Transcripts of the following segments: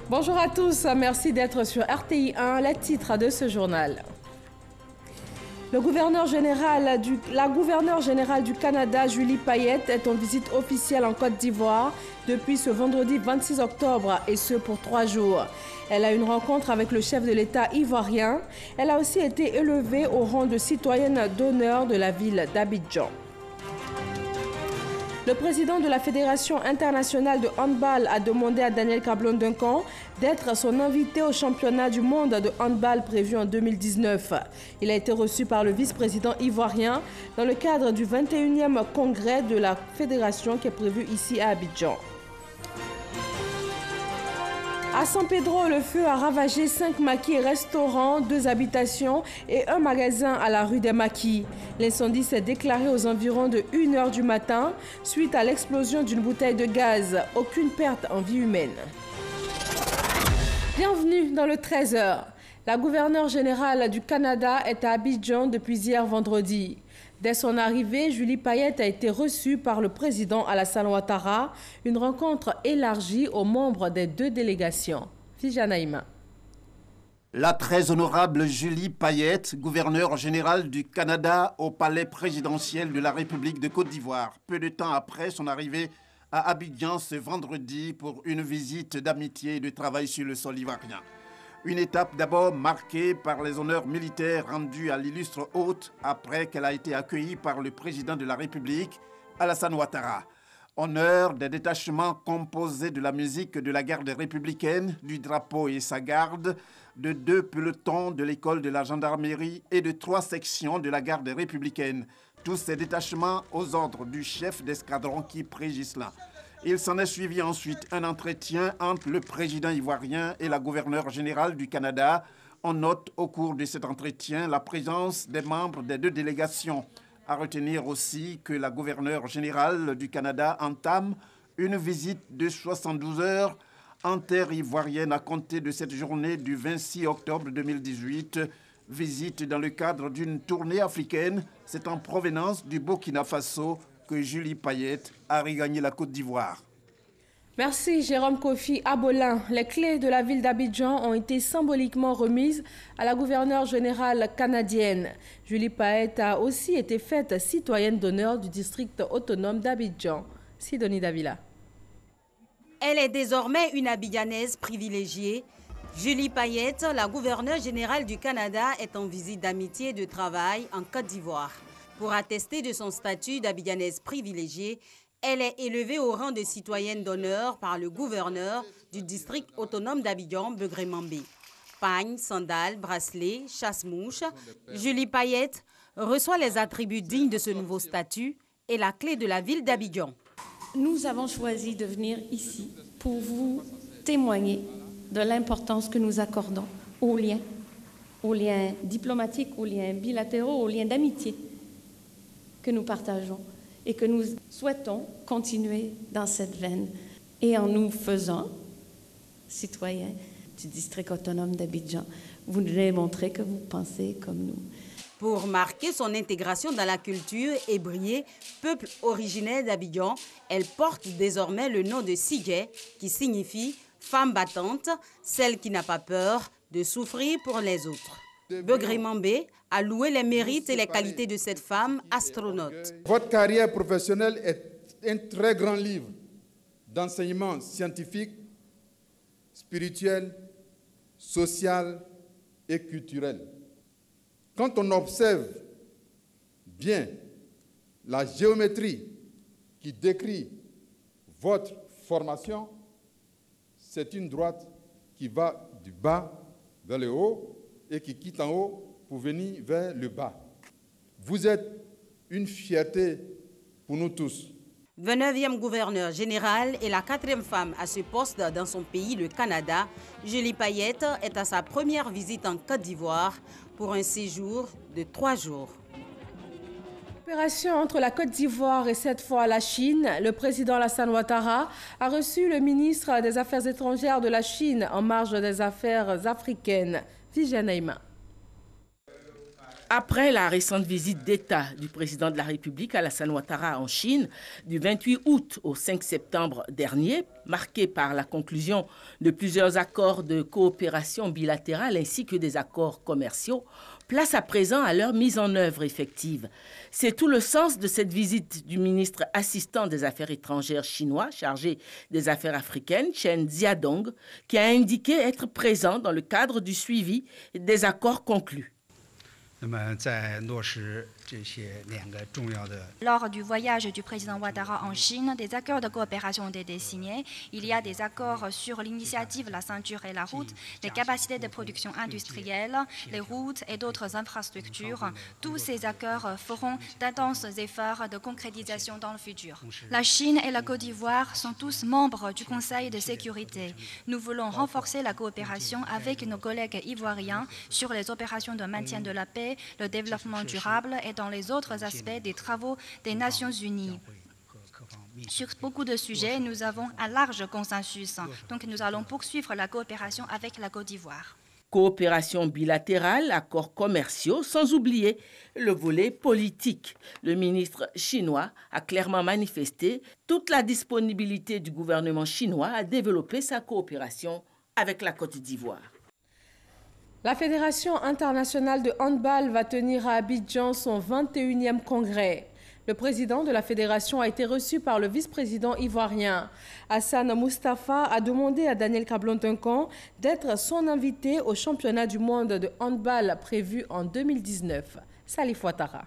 Bonjour à tous, merci d'être sur RTI 1, les titres de ce journal. La gouverneure générale du Canada, Julie Payette, est en visite officielle en Côte d'Ivoire depuis ce vendredi 26 octobre et ce pour 3 jours. Elle a une rencontre avec le chef de l'État ivoirien. Elle a aussi été élevée au rang de citoyenne d'honneur de la ville d'Abidjan. Le président de la Fédération internationale de handball a demandé à Daniel Cablon-Duncan d'être son invité au championnat du monde de handball prévu en 2019. Il a été reçu par le vice-président ivoirien dans le cadre du 21e congrès de la fédération qui est prévu ici à Abidjan. À San Pedro, le feu a ravagé 5 maquis et restaurants, 2 habitations et un magasin à la rue des Maquis. L'incendie s'est déclaré aux environs de 1 h du matin suite à l'explosion d'une bouteille de gaz. Aucune perte en vie humaine. Bienvenue dans le 13h. La gouverneure générale du Canada est à Abidjan depuis hier vendredi. Dès son arrivée, Julie Payette a été reçue par le président Alassane Ouattara, une rencontre élargie aux membres des 2 délégations. Fijanaïma. La très honorable Julie Payette, gouverneure générale du Canada au palais présidentiel de la République de Côte d'Ivoire, peu de temps après son arrivée à Abidjan ce vendredi pour une visite d'amitié et de travail sur le sol ivoirien. Une étape d'abord marquée par les honneurs militaires rendus à l'illustre hôte après qu'elle a été accueillie par le président de la République, Alassane Ouattara. Honneur des détachements composés de la musique de la garde républicaine, du drapeau et sa garde, de 2 pelotons de l'école de la gendarmerie et de 3 sections de la garde républicaine. Tous ces détachements aux ordres du chef d'escadron Kipré Ghislain. Il s'en est suivi ensuite un entretien entre le président ivoirien et la gouverneure générale du Canada. On note au cours de cet entretien la présence des membres des 2 délégations. À retenir aussi que la gouverneure générale du Canada entame une visite de 72 heures en terre ivoirienne à compter de cette journée du 26 octobre 2018. Visite dans le cadre d'une tournée africaine. C'est en provenance du Burkina Faso que Julie Payette a regagné la Côte d'Ivoire. Merci Jérôme Kofi Abolin. Les clés de la ville d'Abidjan ont été symboliquement remises à la gouverneure générale canadienne. Julie Payette a aussi été faite citoyenne d'honneur du district autonome d'Abidjan. Sidonie Davila. Elle est désormais une Abidjanaise privilégiée. Julie Payette, la gouverneure générale du Canada, est en visite d'amitié et de travail en Côte d'Ivoire. Pour attester de son statut d'Abidjanaise privilégiée, elle est élevée au rang de citoyenne d'honneur par le gouverneur du district autonome d'Abidjan, Begré Mambé. Pagne, sandales, bracelets, chasse-mouches, Julie Payette reçoit les attributs dignes de ce nouveau statut et la clé de la ville d'Abidjan. Nous avons choisi de venir ici pour vous témoigner de l'importance que nous accordons aux liens diplomatiques, aux liens bilatéraux, aux liens d'amitié que nous partageons et que nous souhaitons continuer dans cette veine. Et en nous faisant citoyens du district autonome d'Abidjan, vous nous démontrez que vous pensez comme nous. Pour marquer son intégration dans la culture et briller, peuple originaire d'Abidjan, elle porte désormais le nom de Sigé, qui signifie femme battante, celle qui n'a pas peur de souffrir pour les autres. Begré Mambé a loué les mérites et les qualités de cette femme astronaute. Votre carrière professionnelle est un très grand livre d'enseignement scientifique, spirituel, social et culturel. Quand on observe bien la géométrie qui décrit votre formation, c'est une droite qui va du bas vers le haut et qui quitte en haut pour venir vers le bas. Vous êtes une fierté pour nous tous. 29e gouverneur général et la 4e femme à ce poste dans son pays, le Canada, Julie Payette est à sa première visite en Côte d'Ivoire pour un séjour de 3 jours. Coopération entre la Côte d'Ivoire et cette fois la Chine, le président Alassane Ouattara a reçu le ministre des Affaires étrangères de la Chine en marge des affaires africaines, Fijanaïma. Après la récente visite d'État du président de la République, Alassane Ouattara, en Chine, du 28 août au 5 septembre dernier, marquée par la conclusion de plusieurs accords de coopération bilatérale ainsi que des accords commerciaux, place à présent à leur mise en œuvre effective. C'est tout le sens de cette visite du ministre assistant des Affaires étrangères chinois, chargé des Affaires africaines, Chen Jiadong, qui a indiqué être présent dans le cadre du suivi des accords conclus. Lors du voyage du président Ouattara en Chine, des accords de coopération ont été signés. Il y a des accords sur l'initiative La Ceinture et la Route, les capacités de production industrielle, les routes et d'autres infrastructures. Tous ces accords feront d'intenses efforts de concrétisation dans le futur. La Chine et la Côte d'Ivoire sont tous membres du Conseil de sécurité. Nous voulons renforcer la coopération avec nos collègues ivoiriens sur les opérations de maintien de la paix, le développement durable et dans les autres aspects des travaux des Nations Unies. Sur beaucoup de sujets, nous avons un large consensus. Donc nous allons poursuivre la coopération avec la Côte d'Ivoire. Coopération bilatérale, accords commerciaux, sans oublier le volet politique. Le ministre chinois a clairement manifesté toute la disponibilité du gouvernement chinois à développer sa coopération avec la Côte d'Ivoire. La Fédération internationale de handball va tenir à Abidjan son 21e congrès. Le président de la fédération a été reçu par le vice-président ivoirien. Hassan Moustapha a demandé à Daniel Cablon-Duncan d'être son invité au championnat du monde de handball prévu en 2019. Salif Ouattara.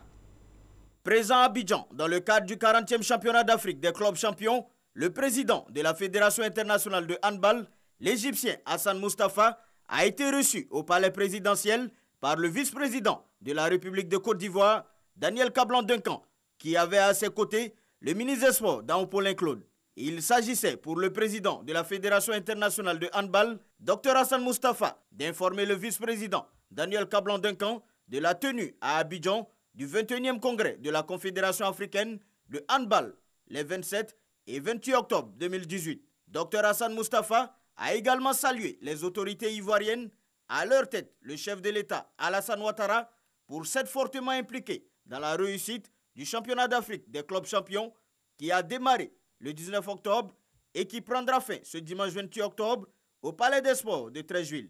Présent à Abidjan, dans le cadre du 40e championnat d'Afrique des clubs champions, le président de la Fédération internationale de handball, l'Égyptien Hassan Moustapha, a été reçu au palais présidentiel par le vice-président de la République de Côte d'Ivoire, Daniel Cablon-Duncan, qui avait à ses côtés le ministre des Sports, Paulin Claude. Il s'agissait pour le président de la Fédération internationale de handball, Dr Hassan Moustapha, d'informer le vice-président Daniel Cablon-Duncan de la tenue à Abidjan du 21e congrès de la Confédération africaine de handball les 27 et 28 octobre 2018. Dr Hassan Moustapha a également salué les autorités ivoiriennes, à leur tête le chef de l'État Alassane Ouattara, pour s'être fortement impliqué dans la réussite du championnat d'Afrique des clubs champions qui a démarré le 19 octobre et qui prendra fin ce dimanche 28 octobre au Palais des Sports de Treichville.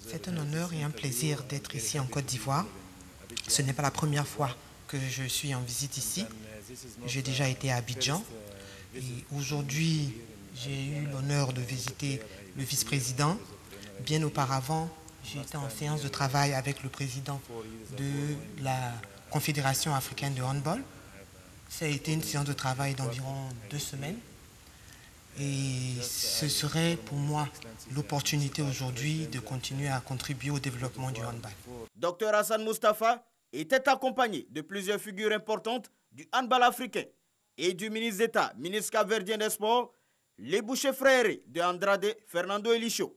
C'est un honneur et un plaisir d'être ici en Côte d'Ivoire. Ce n'est pas la première fois que je suis en visite ici. J'ai déjà été à Abidjan et aujourd'hui, j'ai eu l'honneur de visiter le vice-président. Bien auparavant, j'étais en séance de travail avec le président de la Confédération africaine de handball. Ça a été une séance de travail d'environ 2 semaines. Et ce serait pour moi l'opportunité aujourd'hui de continuer à contribuer au développement du handball. Dr Hassan Moustapha était accompagné de plusieurs figures importantes du handball africain et du ministre d'État, ministre capverdien des Sports, les bouchers frères de Andrade, Fernando Elicho.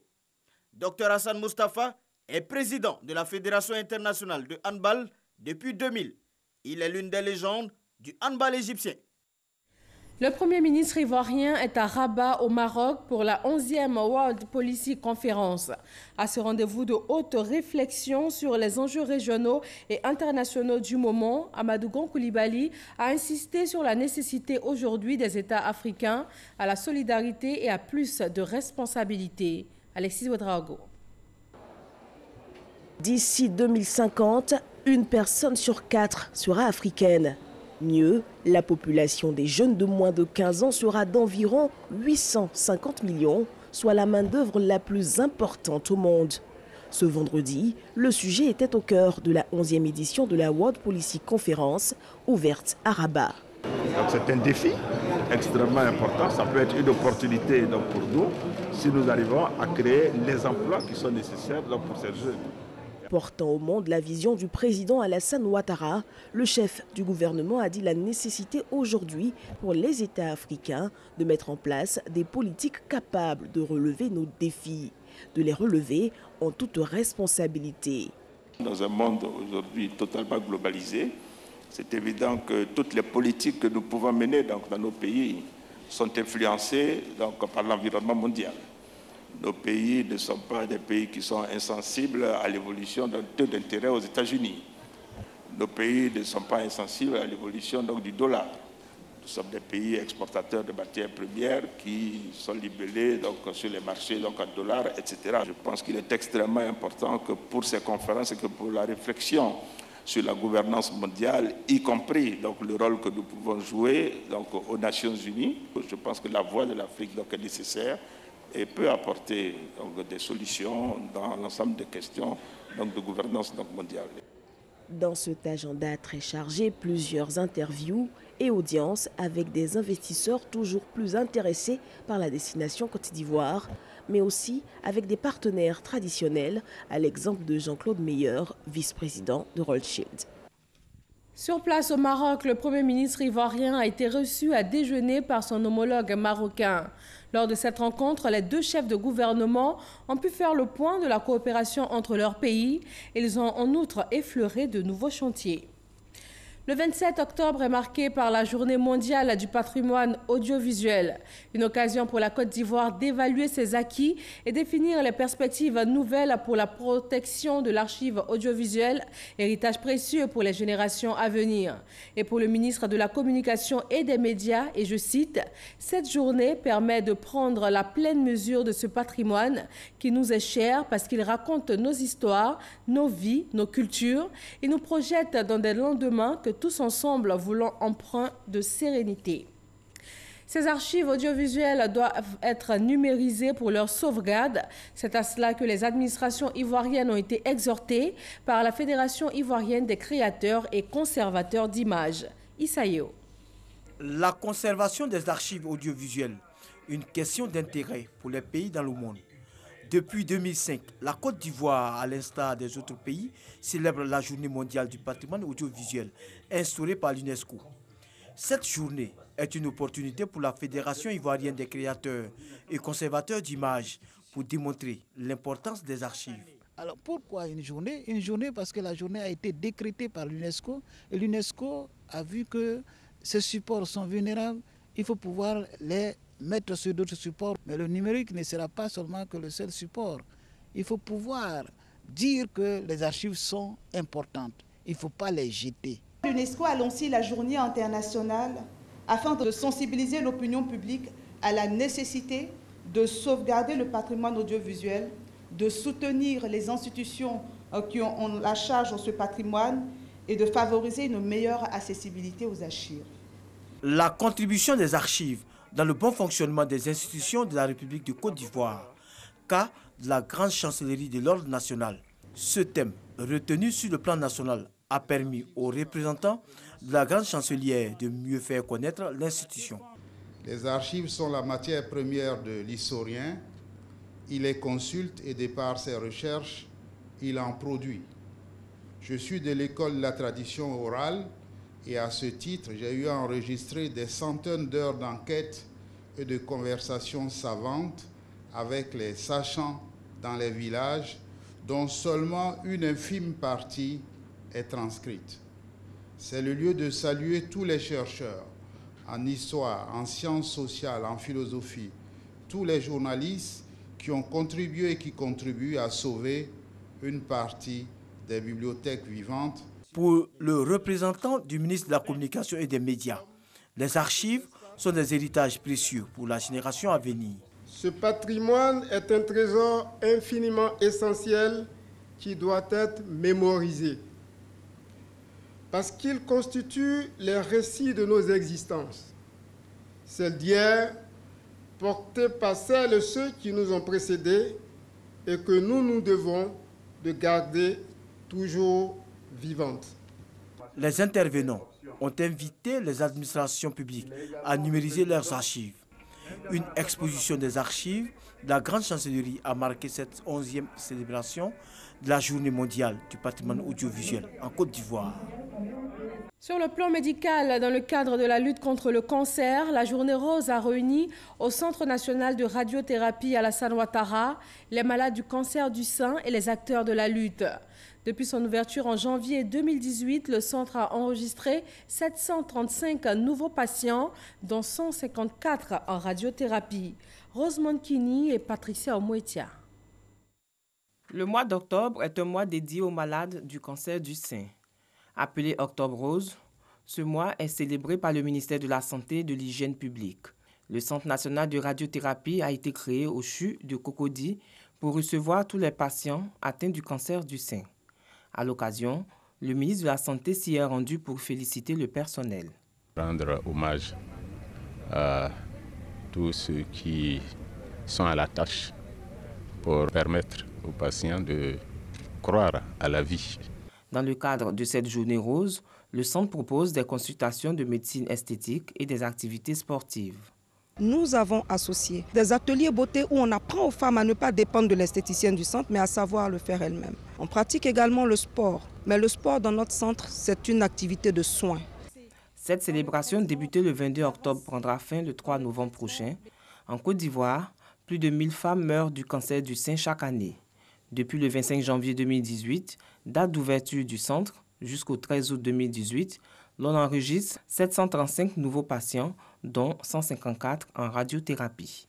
Dr Hassan Moustapha est président de la Fédération internationale de handball depuis 2000. Il est l'une des légendes du handball égyptien. Le Premier ministre ivoirien est à Rabat, au Maroc, pour la 11e World Policy Conference. À ce rendez-vous de haute réflexion sur les enjeux régionaux et internationaux du moment, Amadou Gon Coulibaly a insisté sur la nécessité aujourd'hui des États africains à la solidarité et à plus de responsabilité. Alexis Ouedraogo. D'ici 2050, une personne sur 4 sera africaine. Mieux, la population des jeunes de moins de 15 ans sera d'environ 850 millions, soit la main-d'œuvre la plus importante au monde. Ce vendredi, le sujet était au cœur de la 11e édition de la World Policy Conference, ouverte à Rabat. C'est un défi extrêmement important, ça peut être une opportunité pour nous si nous arrivons à créer les emplois qui sont nécessaires pour ces jeunes. Portant au monde la vision du président Alassane Ouattara, le chef du gouvernement a dit la nécessité aujourd'hui pour les États africains de mettre en place des politiques capables de relever nos défis, de les relever en toute responsabilité. Dans un monde aujourd'hui totalement globalisé, c'est évident que toutes les politiques que nous pouvons mener dans nos pays sont influencées par l'environnement mondial. Nos pays ne sont pas des pays qui sont insensibles à l'évolution d'un taux d'intérêt aux États-Unis. nos pays ne sont pas insensibles à l'évolution du dollar. Nous sommes des pays exportateurs de matières premières qui sont libellés sur les marchés en dollars, etc. Je pense qu'il est extrêmement important que pour ces conférences et que pour la réflexion sur la gouvernance mondiale, y compris le rôle que nous pouvons jouer aux Nations Unies, je pense que la voix de l'Afrique est nécessaire et peut apporter des solutions dans l'ensemble des questions de gouvernance mondiale. Dans cet agenda très chargé, plusieurs interviews et audiences avec des investisseurs toujours plus intéressés par la destination Côte d'Ivoire, mais aussi avec des partenaires traditionnels, à l'exemple de Jean-Claude Meyer, vice-président de Rothschild. Sur place au Maroc, le Premier ministre ivoirien a été reçu à déjeuner par son homologue marocain. Lors de cette rencontre, les deux chefs de gouvernement ont pu faire le point de la coopération entre leurs pays. Ils ont en outre effleuré de nouveaux chantiers. Le 27 octobre est marqué par la Journée mondiale du patrimoine audiovisuel, une occasion pour la Côte d'Ivoire d'évaluer ses acquis et définir les perspectives nouvelles pour la protection de l'archive audiovisuelle, héritage précieux pour les générations à venir. Et pour le ministre de la Communication et des Médias, et je cite, « Cette journée permet de prendre la pleine mesure de ce patrimoine qui nous est cher parce qu'il raconte nos histoires, nos vies, nos cultures et nous projette dans des lendemains que tous ensemble voulons empreint de sérénité. » Ces archives audiovisuelles doivent être numérisées pour leur sauvegarde. C'est à cela que les administrations ivoiriennes ont été exhortées par la Fédération ivoirienne des créateurs et conservateurs d'images. Issaïo. La conservation des archives audiovisuelles, une question d'intérêt pour les pays dans le monde. Depuis 2005, la Côte d'Ivoire, à l'instar des autres pays, célèbre la Journée mondiale du patrimoine audiovisuel, instaurée par l'UNESCO. Cette journée est une opportunité pour la Fédération ivoirienne des créateurs et conservateurs d'images pour démontrer l'importance des archives. Alors pourquoi une journée? Une journée parce que la journée a été décrétée par l'UNESCO et l'UNESCO a vu que ces supports sont vulnérables, il faut pouvoir les mettre sur d'autres supports. Mais le numérique ne sera pas seulement que le seul support. Il faut pouvoir dire que les archives sont importantes. Il ne faut pas les jeter. L'UNESCO a lancé la journée internationale afin de sensibiliser l'opinion publique à la nécessité de sauvegarder le patrimoine audiovisuel, de soutenir les institutions qui ont la charge de ce patrimoine et de favoriser une meilleure accessibilité aux archives. La contribution des archives dans le bon fonctionnement des institutions de la République de Côte d'Ivoire, cas de la grande chancellerie de l'ordre national. Ce thème, retenu sur le plan national, a permis aux représentants de la grande chancelière de mieux faire connaître l'institution. Les archives sont la matière première de l'historien. Il les consulte et de par ses recherches, il en produit. Je suis de l'école de la tradition orale. Et à ce titre, j'ai eu à enregistrer des centaines d'heures d'enquête et de conversations savantes avec les sachants dans les villages, dont seulement une infime partie est transcrite. C'est le lieu de saluer tous les chercheurs en histoire, en sciences sociales, en philosophie, tous les journalistes qui ont contribué et qui contribuent à sauver une partie des bibliothèques vivantes. Pour le représentant du ministre de la Communication et des Médias, les archives sont des héritages précieux pour la génération à venir. Ce patrimoine est un trésor infiniment essentiel qui doit être mémorisé parce qu'il constitue les récits de nos existences, celles d'hier, portées par celles et ceux qui nous ont précédés et que nous devons de garder toujours vivantes. Les intervenants ont invité les administrations publiques à numériser leurs archives. Une exposition des archives de la Grande Chancellerie a marqué cette 11e célébration de la Journée mondiale du patrimoine audiovisuel en Côte d'Ivoire. Sur le plan médical, dans le cadre de la lutte contre le cancer, la Journée rose a réuni au Centre national de radiothérapie Alassane Ouattara les malades du cancer du sein et les acteurs de la lutte. Depuis son ouverture en janvier 2018, le centre a enregistré 735 nouveaux patients, dont 154 en radiothérapie. Rosemond Kini et Patricia Omoetia. Le mois d'octobre est un mois dédié aux malades du cancer du sein. Appelé Octobre Rose, ce mois est célébré par le ministère de la Santé et de l'Hygiène publique. Le Centre national de radiothérapie a été créé au CHU de Cocody pour recevoir tous les patients atteints du cancer du sein. À l'occasion, le ministre de la Santé s'y est rendu pour féliciter le personnel. Rendre hommage à tous ceux qui sont à la tâche pour permettre aux patients de croire à la vie. Dans le cadre de cette journée rose, le centre propose des consultations de médecine esthétique et des activités sportives. Nous avons associé des ateliers beauté où on apprend aux femmes à ne pas dépendre de l'esthéticienne du centre, mais à savoir le faire elles-mêmes. On pratique également le sport, mais le sport dans notre centre, c'est une activité de soins. Cette célébration débutée le 22 octobre prendra fin le 3 novembre prochain. En Côte d'Ivoire, plus de 1000 femmes meurent du cancer du sein chaque année. Depuis le 25 janvier 2018, date d'ouverture du centre, jusqu'au 13 août 2018, l'on enregistre 735 nouveaux patients, dont 154 en radiothérapie.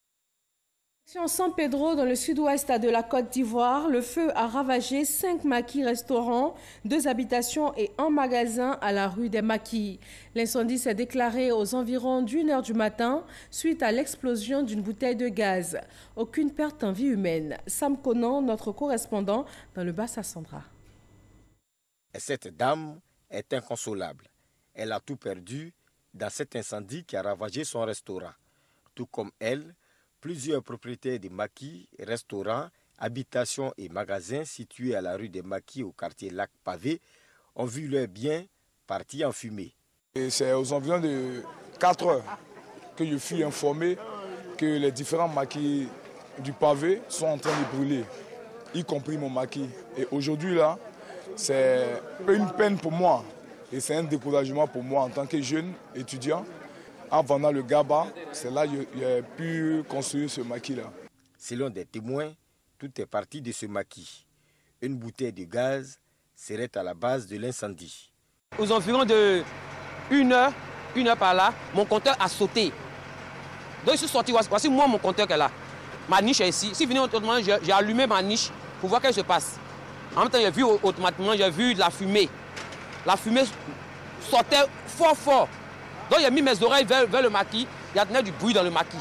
San Pedro, dans le sud-ouest de la Côte d'Ivoire, le feu a ravagé 5 maquis restaurants, 2 habitations et un magasin à la rue des Maquis. L'incendie s'est déclaré aux environs d'1h du matin suite à l'explosion d'une bouteille de gaz. Aucune perte en vie humaine. Sam Conan, notre correspondant dans le Bassa-Sandra. Cette dame est inconsolable. Elle a tout perdu dans cet incendie qui a ravagé son restaurant. Tout comme elle, plusieurs propriétaires des maquis, restaurants, habitations et magasins situés à la rue des Maquis au quartier Lac Pavé ont vu leurs biens partis en fumée. C'est aux environs de 4 heures que je fus informé que les différents maquis du pavé sont en train de brûler, y compris mon maquis. Et aujourd'hui, là, c'est une peine pour moi et c'est un découragement pour moi en tant que jeune étudiant. En vendant le GABA, c'est là que j'ai pu construire ce maquis-là. Selon des témoins, tout est parti de ce maquis. Une bouteille de gaz serait à la base de l'incendie. Aux environs de 1 heure par là, mon compteur a sauté. Donc je suis sorti, voici moi mon compteur qui est là. Ma niche est ici. Si vous venez automatiquement, j'ai allumé ma niche pour voir qu'elle se passe. En même temps, j'ai vu automatiquement, j'ai vu de la fumée. La fumée sortait fort. Donc j'ai mis mes oreilles vers le maquis, il y a du bruit dans le maquis.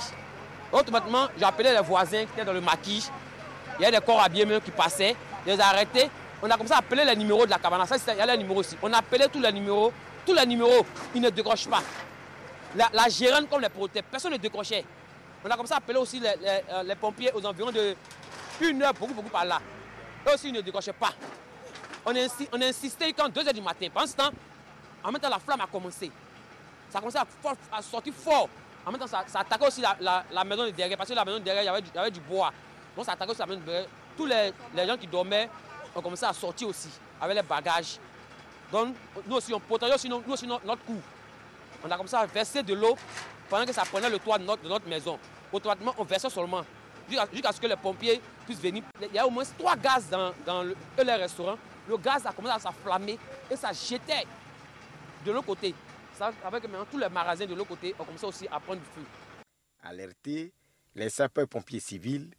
Automatiquement, j'ai appelé les voisins qui étaient dans le maquis. Il y a des corps habillés même qui passaient. Je les ai arrêtés. On a commencé à appeler les numéros de la cabane. Ça, il y a les numéros aussi. On a appelé tous les numéros. Tous les numéros, ils ne décrochent pas. La gérante comme les protège, personne ne décrochait. On a commencé à appeler aussi les pompiers aux environs de 1 heure, beaucoup par là. Eux aussi, ils ne décrochaient pas. On a insisté quand 2 heures du matin. Pendant ce temps, en même temps, la flamme a commencé. Ça a commencé à sortir fort. En même temps, ça attaquait aussi la maison de derrière. Parce que la maison de derrière, il y avait du bois. Donc ça attaquait aussi la maison de derrière. Tous les gens qui dormaient ont commencé à sortir aussi, avec les bagages. Donc nous aussi, on protégeait aussi, notre cour. On a commencé à verser de l'eau pendant que ça prenait le toit de notre maison. Automatiquement, on versait seulement. Jusqu'à ce que les pompiers puissent venir. Il y a au moins 3 gaz dans les restaurants. Le gaz a commencé à s'enflammer et ça jetait de l'autre côté. Avec maintenant tous les magasins de l'autre côté ont commencé aussi à prendre du feu. Alertés, les sapeurs-pompiers civils,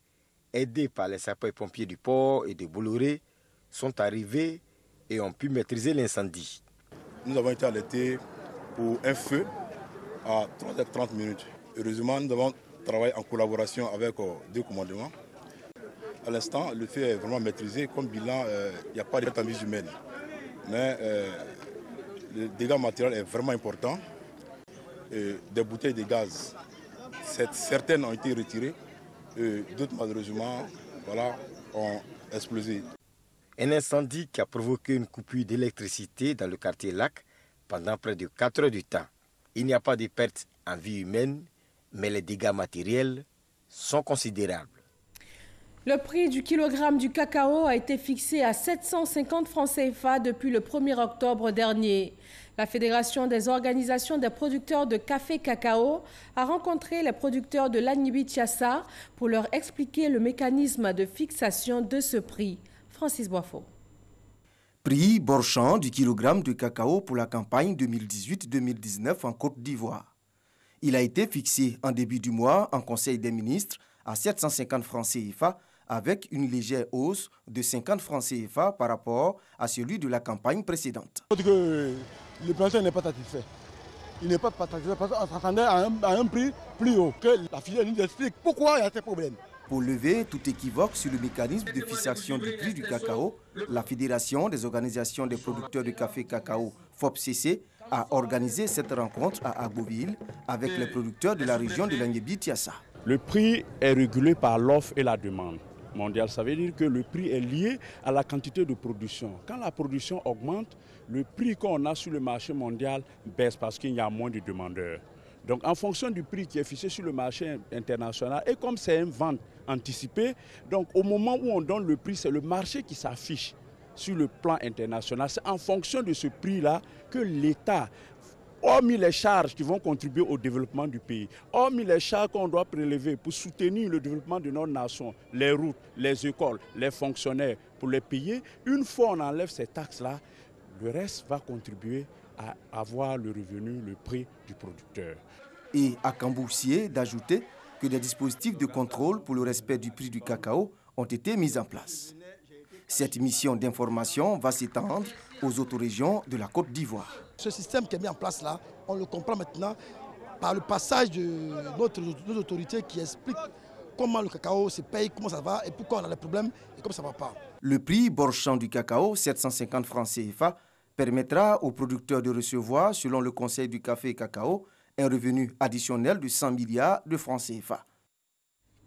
aidés par les sapeurs-pompiers du port et de Bolloré, sont arrivés et ont pu maîtriser l'incendie. Nous avons été alertés pour un feu à 3h30. Heureusement, nous avons travaillé en collaboration avec 2 commandements. À l'instant, le feu est vraiment maîtrisé. Comme bilan, il n'y a pas de perte en vie humaine. Mais le dégât matériel est vraiment important. Des bouteilles de gaz, certaines ont été retirées, d'autres malheureusement ont explosé. Un incendie qui a provoqué une coupure d'électricité dans le quartier Lac pendant près de 4 heures du temps. Il n'y a pas de pertes en vie humaine, mais les dégâts matériels sont considérables. Le prix du kilogramme du cacao a été fixé à 750 francs CFA depuis le 1er octobre dernier. La Fédération des organisations des producteurs de café cacao a rencontré les producteurs de l'Anibi-Tiassa pour leur expliquer le mécanisme de fixation de ce prix. Francis Boifo. Prix Borchamp du kilogramme de cacao pour la campagne 2018-2019 en Côte d'Ivoire. Il a été fixé en début du mois en Conseil des ministres à 750 francs CFA avec une légère hausse de 50 francs CFA par rapport à celui de la campagne précédente. Le plantain n'est pas satisfait. Il n'est pas satisfait parce qu'on s'attendait à un prix plus haut. Que la filière nous explique pourquoi il y a ces problèmes. Pour lever tout équivoque sur le mécanisme de fixation du prix du cacao, la Fédération des organisations des producteurs de café cacao, FOPCC, a organisé cette rencontre à Agboville avec les producteurs de la région de Languébi-Tiassa. Le prix est régulé par l'offre et la demande mondiale. Ça veut dire que le prix est lié à la quantité de production. Quand la production augmente, le prix qu'on a sur le marché mondial baisse parce qu'il y a moins de demandeurs. Donc en fonction du prix qui est fixé sur le marché international, et comme c'est une vente anticipée, donc au moment où on donne le prix, c'est le marché qui s'affiche sur le plan international. C'est en fonction de ce prix-là que l'État, hormis les charges qui vont contribuer au développement du pays, hormis les charges qu'on doit prélever pour soutenir le développement de notre nation, les routes, les écoles, les fonctionnaires, pour les payer, une fois on enlève ces taxes-là, le reste va contribuer à avoir le revenu, le prix du producteur. Et à Camboussier d'ajouter que des dispositifs de contrôle pour le respect du prix du cacao ont été mis en place. Cette mission d'information va s'étendre aux autres régions de la Côte d'Ivoire. Ce système qui est mis en place là, on le comprend maintenant par le passage de nos autorités qui expliquent comment le cacao se paye, comment ça va et pourquoi on a des problèmes et comment ça ne va pas. Le prix Borchamp du cacao, 750 francs CFA, permettra aux producteurs de recevoir, selon le Conseil du café et cacao, un revenu additionnel de 100 milliards de francs CFA.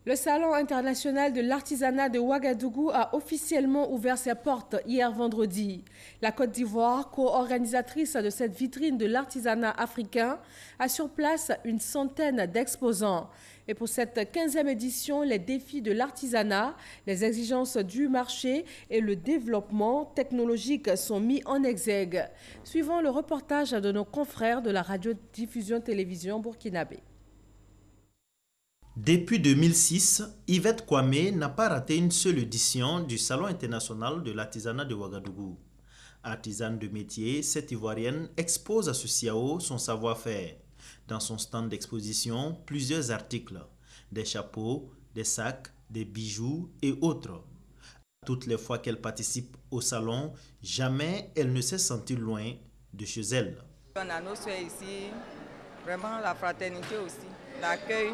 Le Salon international de l'artisanat de Ouagadougou a officiellement ouvert ses portes hier vendredi. La Côte d'Ivoire, co-organisatrice de cette vitrine de l'artisanat africain, a sur place une centaine d'exposants. Et pour cette 15e édition, les défis de l'artisanat, les exigences du marché et le développement technologique sont mis en exergue. Suivant le reportage de nos confrères de la radiodiffusion-télévision burkinabé. Depuis 2006, Yvette Kwame n'a pas raté une seule édition du Salon international de l'artisanat de Ouagadougou. Artisane de métier, cette Ivoirienne expose à ce CIAO son savoir-faire. Dans son stand d'exposition, plusieurs articles, des chapeaux, des sacs, des bijoux et autres. Toutes les fois qu'elle participe au salon, jamais elle ne s'est sentie loin de chez elle. On a nos soeurs ici, vraiment la fraternité aussi, l'accueil.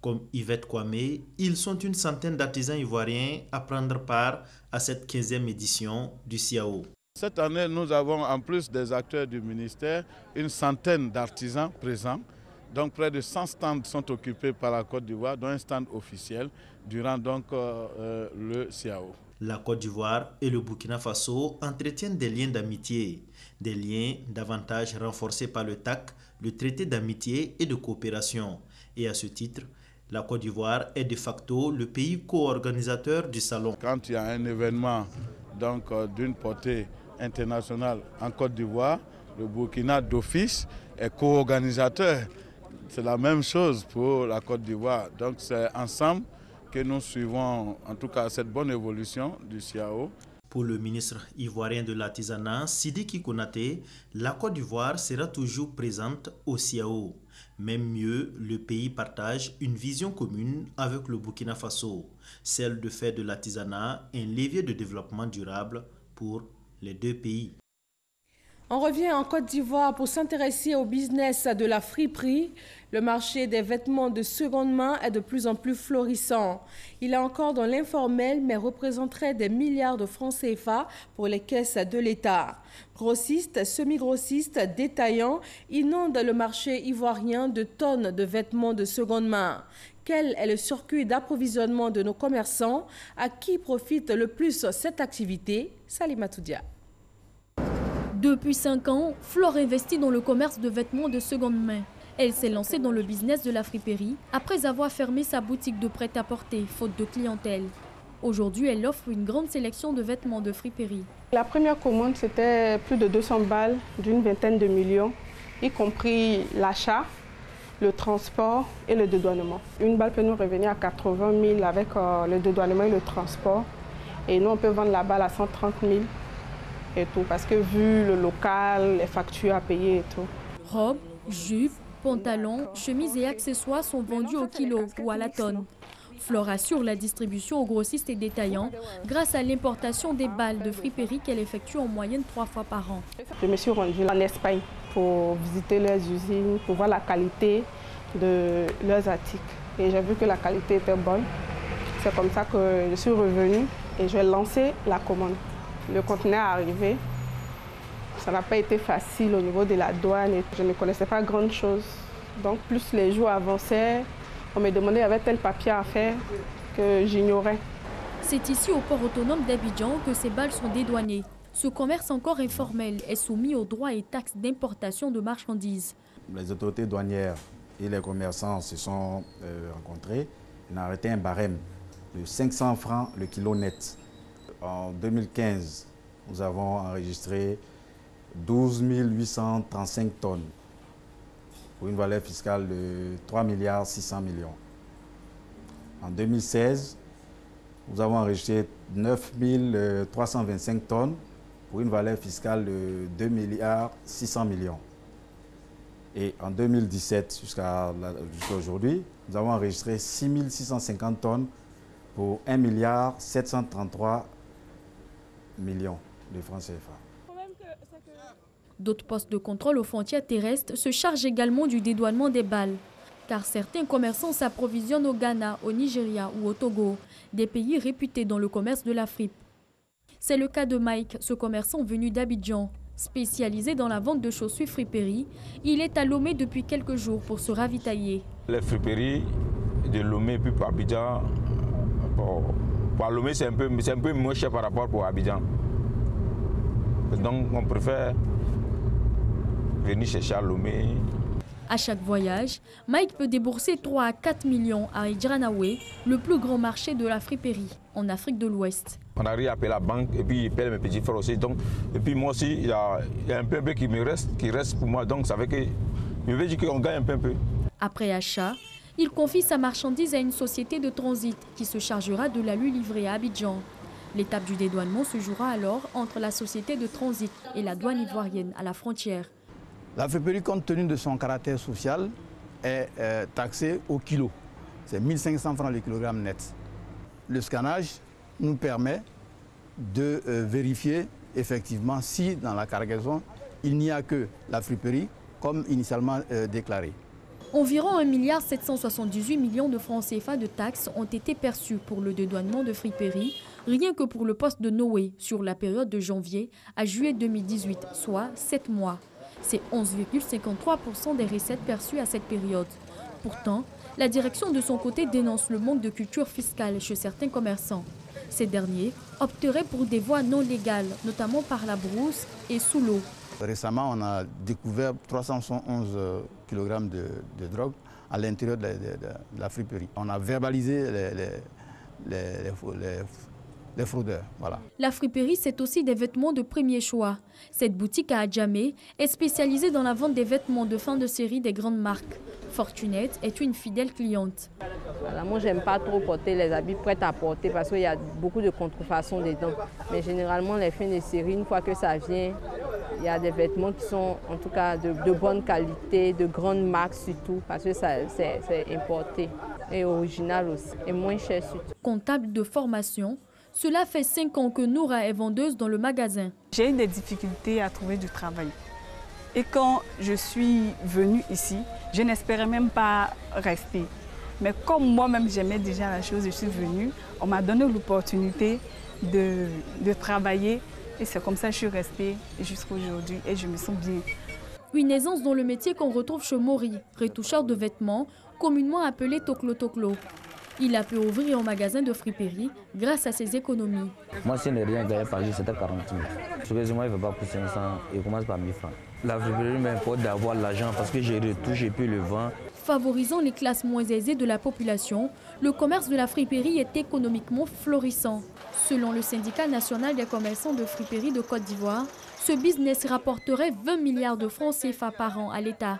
Comme Yvette Kwame, ils sont une centaine d'artisans ivoiriens à prendre part à cette 15e édition du CIAO. Cette année, nous avons en plus des acteurs du ministère, une centaine d'artisans présents. Donc près de 100 stands sont occupés par la Côte d'Ivoire, dont un stand officiel durant donc, le CIAO. La Côte d'Ivoire et le Burkina Faso entretiennent des liens d'amitié, des liens davantage renforcés par le TAC, le traité d'amitié et de coopération. Et à ce titre, la Côte d'Ivoire est de facto le pays co-organisateur du salon. Quand il y a un événement d'une portée internationale en Côte d'Ivoire, le Burkina d'office est co-organisateur. C'est la même chose pour la Côte d'Ivoire. Donc c'est ensemble que nous suivons en tout cas cette bonne évolution du CIAO. Pour le ministre ivoirien de l'artisanat, Sidiki Konaté, la Côte d'Ivoire sera toujours présente au CIAO. Même mieux, le pays partage une vision commune avec le Burkina Faso, celle de faire de l'artisanat un levier de développement durable pour les deux pays. On revient en Côte d'Ivoire pour s'intéresser au business de la friperie. Le marché des vêtements de seconde main est de plus en plus florissant. Il est encore dans l'informel, mais représenterait des milliards de francs CFA pour les caisses de l'État. Grossistes, semi-grossistes, détaillants inondent le marché ivoirien de tonnes de vêtements de seconde main. Quel est le circuit d'approvisionnement de nos commerçants? À qui profite le plus cette activité? Salima Toudia. Depuis 5 ans, Flore investit dans le commerce de vêtements de seconde main. Elle s'est lancée dans le business de la friperie après avoir fermé sa boutique de prêt-à-porter, faute de clientèle. Aujourd'hui, elle offre une grande sélection de vêtements de friperie. La première commande, c'était plus de 200 balles d'une vingtaine de millions, y compris l'achat, le transport et le dédouanement. Une balle peut nous revenir à 80 000 avec le dédouanement et le transport. Et nous, on peut vendre la balle à 130 000. Et tout, parce que vu le local, les factures à payer et tout. Robes, jupes, pantalons, chemises et accessoires sont vendus au kilo ou à la tonne. Flore assure la distribution aux grossistes et détaillants grâce à l'importation des balles de friperie qu'elle effectue en moyenne 3 fois par an. Je me suis rendue en Espagne pour visiter leurs usines, pour voir la qualité de leurs articles. Et j'ai vu que la qualité était bonne. C'est comme ça que je suis revenue et j'ai lancé la commande. Le conteneur est arrivé. Ça n'a pas été facile au niveau de la douane et je ne connaissais pas grand chose. Donc plus les jours avançaient, on me demandait avait tel papier à faire que j'ignorais. C'est ici au port autonome d'Abidjan que ces balles sont dédouanées. Ce commerce encore informel est soumis aux droits et taxes d'importation de marchandises. Les autorités douanières et les commerçants se sont rencontrés. Ils ont arrêté un barème de 500 francs le kilo net. En 2015, nous avons enregistré 12 835 tonnes pour une valeur fiscale de 3 600 millions. En 2016, nous avons enregistré 9 325 tonnes pour une valeur fiscale de 2 600 millions. Et en 2017 jusqu'à aujourd'hui, nous avons enregistré 6 650 tonnes pour 1 733 millions de francs CFA. D'autres postes de contrôle aux frontières terrestres se chargent également du dédouanement des balles. Car certains commerçants s'approvisionnent au Ghana, au Nigeria ou au Togo, des pays réputés dans le commerce de la fripe. C'est le cas de Mike, ce commerçant venu d'Abidjan. Spécialisé dans la vente de chaussures friperies, il est à Lomé depuis quelques jours pour se ravitailler. Les friperies de Lomé puis pour Abidjan, pour Lomé c'est un peu moins cher par rapport à Abidjan. Donc on préfère venir chercher à Lomé. À chaque voyage, Mike peut débourser 3 à 4 millions à Idjanaoué, le plus grand marché de la friperie en Afrique de l'Ouest. On arrive à appeler la banque et puis il paye mes petits frères aussi. Donc, et puis moi aussi, il y a un peu qui reste pour moi. Donc ça veut dire que je veux dire qu'on gagne un peu. Après achat, il confie sa marchandise à une société de transit qui se chargera de la lui livrer à Abidjan. L'étape du dédouanement se jouera alors entre la société de transit et la douane ivoirienne à la frontière. La friperie, compte tenu de son caractère social, est taxée au kilo. C'est 1 500 francs le kilogramme net. Le scannage nous permet de vérifier effectivement si dans la cargaison, il n'y a que la friperie comme initialement déclaré. Environ 1 778 millions de francs CFA de taxes ont été perçus pour le dédouanement de friperie, rien que pour le poste de Noé sur la période de janvier à juillet 2018, soit 7 mois. C'est 11,53% des recettes perçues à cette période. Pourtant, la direction de son côté dénonce le manque de culture fiscale chez certains commerçants. Ces derniers opteraient pour des voies non légales, notamment par la brousse et sous l'eau. Récemment, on a découvert 311 kg de drogue à l'intérieur de la friperie. On a verbalisé les fraudeurs. Voilà. La friperie, c'est aussi des vêtements de premier choix. Cette boutique à Adjamé est spécialisée dans la vente des vêtements de fin de série des grandes marques. Fortunette est une fidèle cliente. Voilà, moi, j'aime pas trop porter les habits prêts à porter parce qu'il y a beaucoup de contrefaçons dedans. Mais généralement, les fins de série, une fois que ça vient, il y a des vêtements qui sont en tout cas de bonne qualité, de grandes marques surtout, parce que c'est importé et original aussi, et moins cher surtout. Comptable de formation, cela fait 5 ans que Noura est vendeuse dans le magasin. J'ai eu des difficultés à trouver du travail. Et quand je suis venue ici, je n'espérais même pas rester. Mais comme moi-même j'aimais déjà la chose, je suis venue, on m'a donné l'opportunité de travailler. Et c'est comme ça que je suis restée jusqu'à aujourd'hui et je me sens bien. Une aisance dans le métier qu'on retrouve chez Mori, retoucheur de vêtements, communément appelé Toklo-Toklo. Il a pu ouvrir un magasin de friperie grâce à ses économies. Moi, si je n'ai rien gagné par jour, c'était 40 000. Excusez-moi, il ne va pas pour 500, il commence par 1000 francs. La friperie m'importe d'avoir l'argent parce que je retouche et puis le vent. Favorisant les classes moins aisées de la population, le commerce de la friperie est économiquement florissant. Selon le syndicat national des commerçants de friperie de Côte d'Ivoire, ce business rapporterait 20 milliards de francs CFA par an à l'État.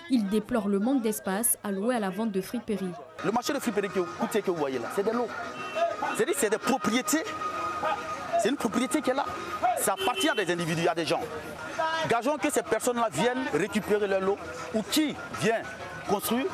Il déplore le manque d'espace alloué à la vente de friperie. Le marché de friperie que vous voyez là, c'est des lots. C'est des propriétés. C'est une propriété qui est là. Ça appartient à des individus, à des gens. Gageons que ces personnes-là viennent récupérer leur lot ou qui vient construire,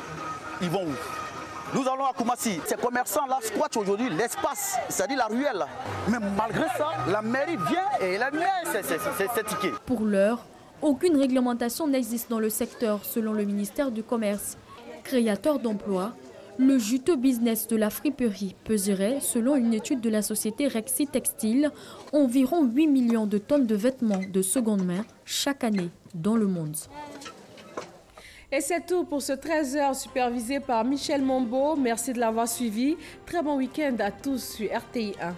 ils vont où? Nous allons à Koumassi. Ces commerçants-là squattent aujourd'hui l'espace, c'est-à-dire la ruelle. Mais malgré ça, la mairie vient et elle met ces tickets. Pour l'heure, aucune réglementation n'existe dans le secteur, selon le ministère du Commerce. Créateur d'emplois, le juteux business de la friperie peserait, selon une étude de la société Rexy Textile, environ 8 millions de tonnes de vêtements de seconde main chaque année dans le monde. Et c'est tout pour ce 13h supervisé par Michel Mombo. Merci de l'avoir suivi. Très bon week-end à tous sur RTI 1.